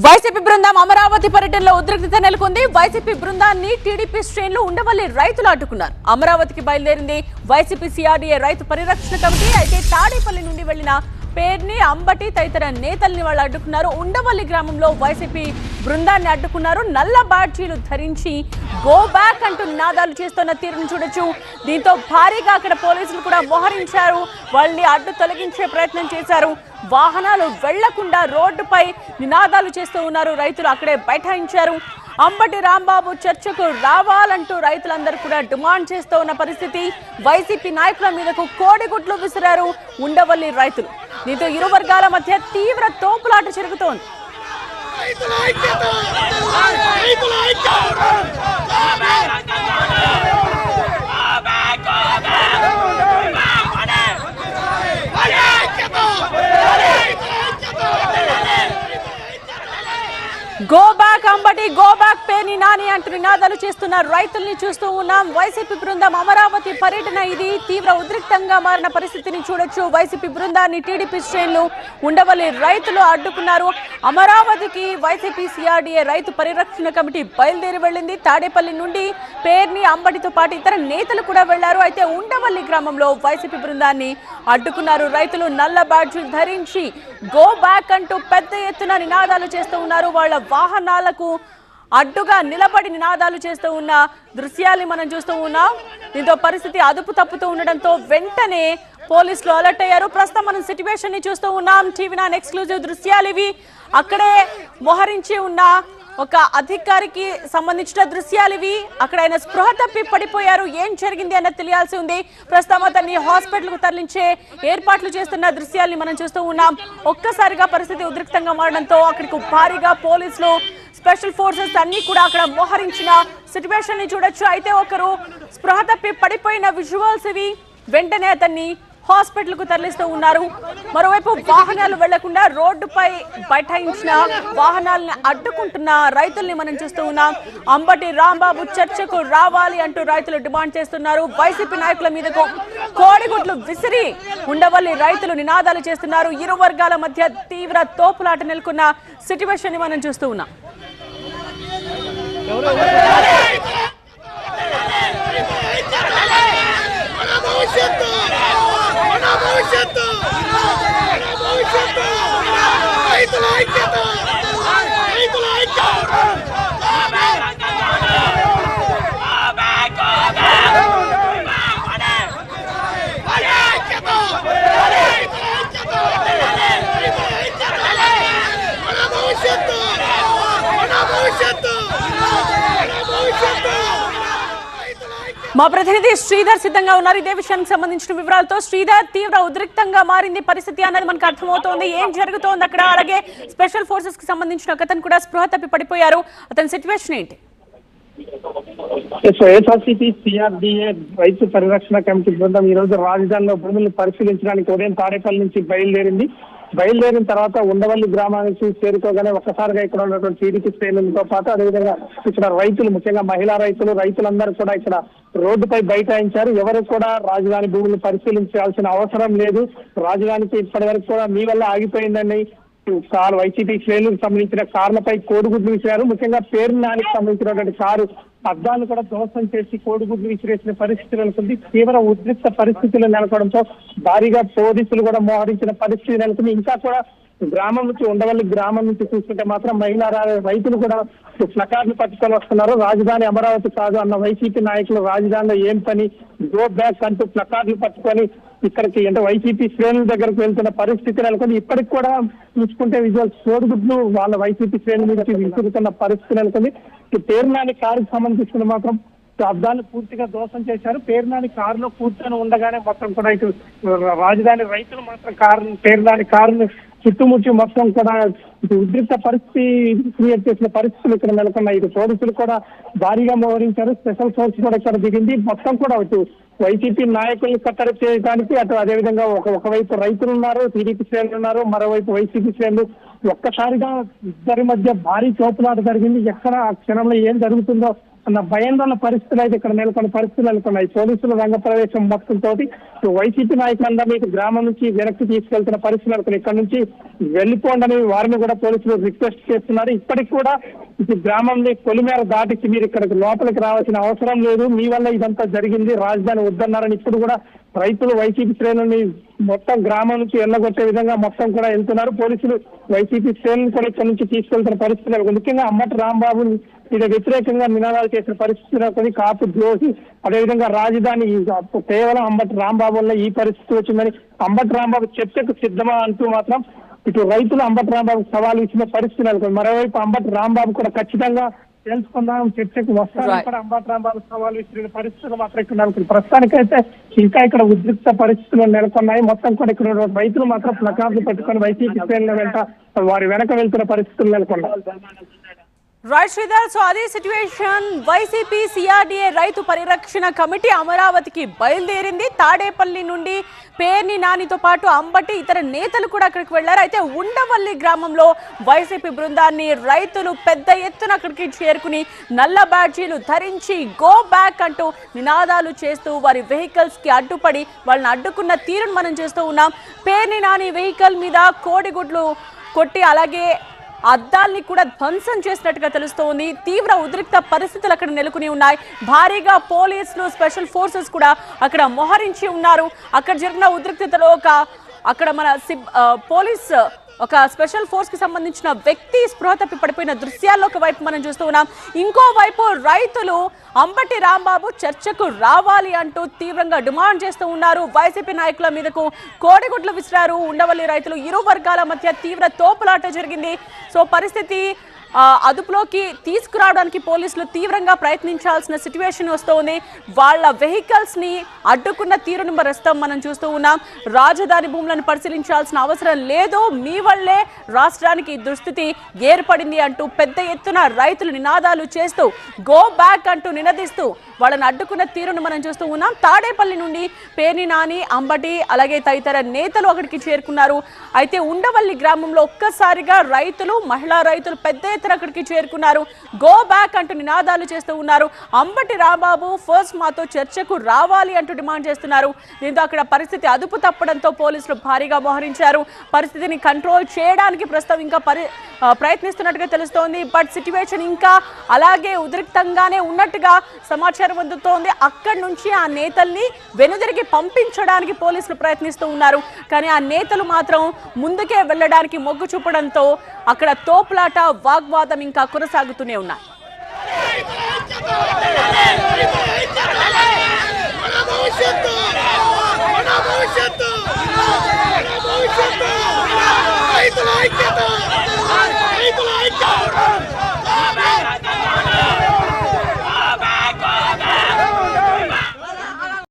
YCP బృందం అమరావతి పర్యటనలో ఉద్రిక్తత నెలకొంది. వైసీపీ బృందాన్ని టీడీపీ శ్రేణులు ఉండవల్లి రైతులు అడ్డుకున్నారు. అమరావతికి బయలుదేరింది వైసీపీ సిఆర్డీఏ రైతు పరిరక్షణ కమిటీ. అయితే తాడేపల్లి నుండి వెళ్లిన పేర్ని, అంబటి తదితర నేతల్ని వాళ్ళు అడ్డుకున్నారు. ఉండవల్లి గ్రామంలో వైసీపీ బృందాన్ని అడ్డుకున్నారు. నల్ల బ్యాడ్జీలు ధరించి గో బ్యాక్ అంటూ నినాదాలు చేస్తున్న తీరును చూడొచ్చు. దీంతో భారీగా అక్కడ పోలీసులు కూడా మోహరించారు. వాళ్ళని అడ్డు తొలగించే ప్రయత్నం చేశారు. వాహనాలు వెళ్లకుండా రోడ్డుపై నినాదాలు చేస్తూ ఉన్నారు. రైతులు అక్కడే బైఠాయించారు. అంబటి రాంబాబు చర్చకు రావాలంటూ రైతులందరూ కూడా డిమాండ్ చేస్తూ ఉన్న పరిస్థితి. వైసీపీ నాయకుల మీదకు కోడిగుడ్లు విసిరారు ఉండవల్లి రైతులు. దీంతో ఇరు వర్గాల మధ్య తీవ్ర తోపులాట జరుగుతోంది. Go back Ambati, go back Perni Nani అంటూ నినాదాలు చేస్తున్న రైతుల్ని చూస్తూ ఉన్నాం. వైసీపీ బృందం అమరావతి పర్యటన ఇది తీవ్ర ఉద్రిక్తంగా మారిన పరిస్థితిని చూడొచ్చు. వైసీపీ బృందాన్ని టీడీపీ శ్రేణులు ఉండవల్లి రైతులు అడ్డుకున్నారు. అమరావతికి వైసీపీ సిఆర్డీఏ రైతు పరిరక్షణ కమిటీ బయలుదేరి వెళ్ళింది. తాడేపల్లి నుండి పేర్ని, అంబటితో పాటు ఇతర నేతలు కూడా వెళ్లారు. అయితే ఉండవల్లి గ్రామంలో వైసీపీ బృందాన్ని అడ్డుకున్నారు రైతులు. నల్ల బ్యాడ్జీలు ధరించి గో బ్యాక్ అంటూ పెద్ద ఎత్తున నినాదాలు చేస్తూ ఉన్నారు. వాళ్ళ వాహనాలకు అడ్డుగా నిలబడి నినాదాలు చేస్తూ ఉన్న దృశ్యాలు మనం చూస్తూ ఉన్నాం. దీంతో పరిస్థితి అదుపు తప్పుతూ ఉండడంతో వెంటనే పోలీసులు అలర్ట్ అయ్యారు. ప్రస్తుతం మనం సిట్యుయేషన్ ని చూస్తూ ఉన్నాం. టీవీ9 ఎక్స్క్లూజివ్ దృశ్యాలు ఇవి. అక్కడే మోహరించి ఉన్న ఒక అధికారికి సంబంధించిన దృశ్యాలు ఇవి. అక్కడ ఆయన స్పృహ తప్పి పడిపోయారు. ఏం జరిగింది అన్నది తెలియాల్సి ఉంది. ప్రస్తుతం అతన్ని హాస్పిటల్కు తరలించే ఏర్పాట్లు చేస్తున్న దృశ్యాల్ని మనం చూస్తూ ఉన్నాం. ఒక్కసారిగా పరిస్థితి ఉద్రిక్తంగా మారడంతో అక్కడికి భారీగా పోలీసులు, స్పెషల్ ఫోర్సెస్ అన్ని కూడా అక్కడ మోహరించిన సిట్యుయేషన్ ని చూడొచ్చు. అయితే ఒకరు స్పృహ తప్పి పడిపోయిన విజువల్స్ ఇవి. వెంటనే అతన్ని హాస్పిటల్ కు తరలిస్తూ ఉన్నారు. మరోవైపు వాహనాలు వెళ్లకుండా రోడ్డుపై బైఠాయించిన వాహనాలను అడ్డుకుంటున్న రైతుల్ని మనం చూస్తూ ఉన్నాం. అంబటి రాంబాబు చర్చకు రావాలి అంటూ రైతులు డిమాండ్ చేస్తున్నారు. వైసీపీ నాయకుల మీదకు కోడిగుడ్లు విసిరి ఉండవల్లి రైతులు నినాదాలు చేస్తున్నారు. ఇరు వర్గాల మధ్య తీవ్ర తోపులాట నెలకొన్న సిట్యుయేషన్ ని మనం చూస్తూ ఉన్నాం. మా ప్రతినిధి శ్రీధర్ సిద్ధంగా ఉన్నారు ఇదే విషయానికి సంబంధించిన వివరాలతో. శ్రీధర్, తీవ్ర ఉద్రిక్తంగా మారింది పరిస్థితి అన్నది మనకు అర్థమవుతోంది. ఏం జరుగుతోంది అక్కడ? అలాగే స్పెషల్ ఫోర్సెస్ కి సంబంధించిన అతను కూడా స్పృహ తప్పి పడిపోయారు. అతని సిచ్యువేషన్ ఏంటి? వైఎస్ఆర్సీపీ సిఆర్డీఏ రైతు పరిరక్షణ కమిటీ బృందం ఈ రోజు రాజధానిలో భూములను పరిశీలించడానికి ఉదయం తాడేపల్లి నుంచి బయలుదేరిన తర్వాత ఉండవల్లి గ్రామానికి చేరుకోగానే ఒక్కసారిగా ఇక్కడ ఉన్నటువంటి టీడీపీ శ్రేణులతో పాటు అదేవిధంగా ఇక్కడ రైతులు, ముఖ్యంగా మహిళా రైతులందరూ కూడా ఇక్కడ రోడ్డుపై బైఠాయించారు. ఎవరు కూడా రాజధాని భూములను పరిశీలించాల్సిన అవసరం లేదు, రాజధానికి ఇప్పటి వరకు కూడా మీ వల్ల ఆగిపోయిందని వైసీపీ శ్రేణులకు సంబంధించిన కార్లపై కోడిగుడ్లు విసిరారు. ముఖ్యంగా పేరు నానికి సంబంధించినటువంటి కారు అద్దాలను కూడా ధ్వంసం చేసి కోడిగుడ్లు విసిరేసిన పరిస్థితి నెలకొంది. తీవ్ర ఉద్రిక్త పరిస్థితులు నెలకొనడంతో భారీగా పోలీసులు కూడా మోహరించిన పరిస్థితి నెలకొంది. ఇంకా కూడా గ్రామం నుంచి, ఉండవల్లి గ్రామం నుంచి చూస్తుంటే మాత్రం మహిళా రైతులు కూడా ప్లకార్డులు పట్టుకొని వస్తున్నారు. రాజధాని అమరావతి కాదు అన్న వైసీపీ నాయకులు రాజధానిలో ఏం పని, గో బ్యాక్ అంటూ ప్లకార్డులు పట్టుకొని ఇక్కడికి అంటే వైసీపీ శ్రేణుల దగ్గరకు వెళ్తున్న పరిస్థితి నెలకొని ఇప్పటికి కూడా చూసుకుంటే విజువల్స్ కోడిగుడ్లు వాళ్ళ వైసీపీ శ్రేణుల నుంచి విసురుతున్న పరిస్థితి నెలకొని. పేర్నాని కారుకు సంబంధించిన మాత్రం అద్దాలు పూర్తిగా దోషం చేశారు. పేర్నాని కారులో కూర్చొని ఉండగానే మొత్తం కూడా ఇటు రాజధాని రైతులు మాత్రం పేర్నాని కారును చుట్టుముట్టి మొత్తం కూడా ఉద్రిక్త పరిస్థితి క్రియేట్ చేసిన పరిస్థితులు ఇక్కడ నెలకొన్నాయి. ఇటు పోలీసులు కూడా భారీగా మోహరించారు. స్పెషల్ ఫోర్స్ కూడా ఇక్కడ దిగింది. మొత్తం కూడా ఇటు వైసీపీ నాయకుల్ని కట్టడి చేయడానికి అటు అదేవిధంగా ఒకవైపు రైతులు ఉన్నారు, టీడీపీ శ్రేణులు ఉన్నారు, మరోవైపు వైసీపీ శ్రేణులు. ఒక్కసారిగా ఇద్దరి మధ్య భారీ తోపులాట జరిగింది. ఎక్కడ ఆ క్షణంలో ఏం జరుగుతుందో అన్న భయంలో ఉన్న పరిస్థితులు అయితే ఇక్కడ నెలకొన్న పరిస్థితులు నెలకొన్నాయి. పోలీసులు రంగ ప్రవేశం మొత్తంతో వైసీపీ నాయకులందరూ మీకు గ్రామం నుంచి వెనక్కి తీసుకెళ్తున్న పరిస్థితులు నెలకొన్నాయి. ఇక్కడ నుంచి వెళ్లిపోండని వారిని కూడా పోలీసులు రిక్వెస్ట్ చేస్తున్నారు. ఇప్పటికి కూడా ఇది గ్రామంని పొలిమేర దాటించి మీరు ఇక్కడికి లోపలికి రావాల్సిన అవసరం లేదు, మీ వల్ల ఇదంతా జరిగింది, రాజధాని వద్దన్నారని ఇప్పుడు కూడా రైతులు వైసీపీ శ్రేణుల్ని మొత్తం గ్రామం నుంచి వెళ్ళగొట్టే విధంగా మొత్తం కూడా వెళ్తున్నారు. పోలీసులు వైసీపీ శ్రేణులు కూడా ఇక్కడ నుంచి తీసుకెళ్తున్న పరిస్థితులు, ముఖ్యంగా అంబటి రాంబాబు ఇది వ్యతిరేకంగా నినాదాలు చేసిన పరిస్థితులు కాపు ద్రోహి, అదేవిధంగా రాజధాని కేవలం అంబటి రాంబాబు వల్ల ఈ పరిస్థితి వచ్చిందని అంబటి రాంబాబు చర్చకు సిద్ధమా అంటూ మాత్రం ఇటు రైతులు అంబటి రాంబాబు సవాల్ ఇచ్చిన పరిస్థితి నెలకొంది. మరోవైపు అంబటి రాంబాబు కూడా ఖచ్చితంగా తెలుసుకుందాం, చర్చకు వస్తారని కూడా అంబటి రాంబాబు సవాల్ ఇచ్చిన పరిస్థితులు మాత్రం ఇక్కడ నెలకొంది. ప్రస్తుతానికైతే ఇంకా ఇక్కడ ఉద్రిక్త పరిస్థితులు నెలకొన్నాయి. మొత్తం కూడా ఇక్కడ రైతులు మాత్రం ప్లకార్డులు పెట్టుకుని వైసీపీ శ్రేణుల వెంట వారి వెనక వెళ్తున్న పరిస్థితులు నెలకొన్నాయి. రైట్ శ్రీధర్, సో అదే సిచ్యువేషన్. వైసీపీ సిఆర్డీఏ రైతు పరిరక్షణ కమిటీ అమరావతికి బయలుదేరింది. తాడేపల్లి నుండి పేర్ని నానితో పాటు అంబటి ఇతర నేతలు కూడా అక్కడికి వెళ్లారు. అయితే ఉండవల్లి గ్రామంలో వైసీపీ బృందాన్ని రైతులు పెద్ద ఎత్తున అక్కడికి చేరుకుని నల్ల బ్యాడ్జీలు ధరించి గో బ్యాక్ అంటూ నినాదాలు చేస్తూ వారి వెహికల్స్ కి అడ్డుపడి వాళ్ళని అడ్డుకున్న తీరును మనం చేస్తూ ఉన్నాం. పేర్ని నాని వెహికల్ మీద కోడిగుడ్లు కొట్టి అలాగే అద్దాల్ని కూడా ధ్వంసం చేసినట్టుగా తెలుస్తోంది. తీవ్ర ఉద్రిక్త పరిస్థితులు అక్కడ నెలకొని ఉన్నాయి. భారీగా పోలీసులు, స్పెషల్ ఫోర్సెస్ కూడా అక్కడ మోహరించి ఉన్నారు. అక్కడ జరిగిన ఉద్రిక్తతలో అక్కడ మన పోలీస్ ఒక స్పెషల్ ఫోర్స్ కి సంబంధించిన వ్యక్తి స్పృహ తప్పి పడిపోయిన దృశ్యాల్లో ఒక వైపు మనం చూస్తూ ఉన్నాం. ఇంకోవైపు రైతులు అంబటి రాంబాబు చర్చకు రావాలి అంటూ తీవ్రంగా డిమాండ్ చేస్తూ ఉన్నారు. వైసీపీ నాయకుల మీదకు కోడిగుడ్లు విసిరారు ఉండవల్లి రైతులు. ఇరు వర్గాల మధ్య తీవ్ర తోపులాట జరిగింది. సో పరిస్థితి అదుపులోకి తీసుకురావడానికి పోలీసులు తీవ్రంగా ప్రయత్నించాల్సిన సిచ్యువేషన్ వస్తోంది. వాళ్ళ వెహికల్స్ ని అడ్డుకున్న తీరును ప్రస్తుతం మనం చూస్తూ ఉన్నాం. రాజధాని భూములను పరిశీలించాల్సిన అవసరం లేదు, మీ వల్లే రాష్ట్రానికి దుస్థితి ఏర్పడింది అంటూ పెద్ద ఎత్తున రైతులు నినాదాలు చేస్తూ గో బ్యాక్ అంటూ నినదిస్తూ వాళ్ళని అడ్డుకున్న తీరును మనం చూస్తూ ఉన్నాం. తాడేపల్లి నుండి పేర్ని నాని, అంబటి అలాగే తదితర నేతలు అక్కడికి చేరుకున్నారు. అయితే ఉండవల్లి గ్రామంలో ఒక్కసారిగా రైతులు, మహిళా రైతులు పెద్ద అక్కడికి చేరుకున్నారు. గో బ్యాక్ అంటూ నినాదాలు చేస్తూ ఉన్నారు. అంబటి రాంబాబు ఫస్ట్ మాతో చర్చకు రావాలి అంటూ డిమాండ్ చేస్తున్నారు. దీంతో అక్కడ పరిస్థితి అదుపు తప్పడంతో పోలీసులు భారీగా మోహరించారు. పరిస్థితిని కంట్రోల్ చేయడానికి ప్రస్తుతం ఇంకా ప్రయత్నిస్తున్నట్టుగా తెలుస్తోంది. బట్ సిచ్యువేషన్ ఇంకా అలాగే ఉద్రిక్తంగానే ఉన్నట్టుగా సమాచారం అందుతోంది. అక్కడి నుంచి ఆ నేతల్ని వెనుదిరిగి పంపించడానికి పోలీసులు ప్రయత్నిస్తూ ఉన్నారు. కానీ ఆ నేతలు మాత్రం ముందుకే వెళ్ళడానికి మొగ్గు చూపడంతో అక్కడ తోపులాట, వాగ్వాదం ఇంకా కొనసాగుతూనే ఉన్నాయి. రైతుల ఐక్యత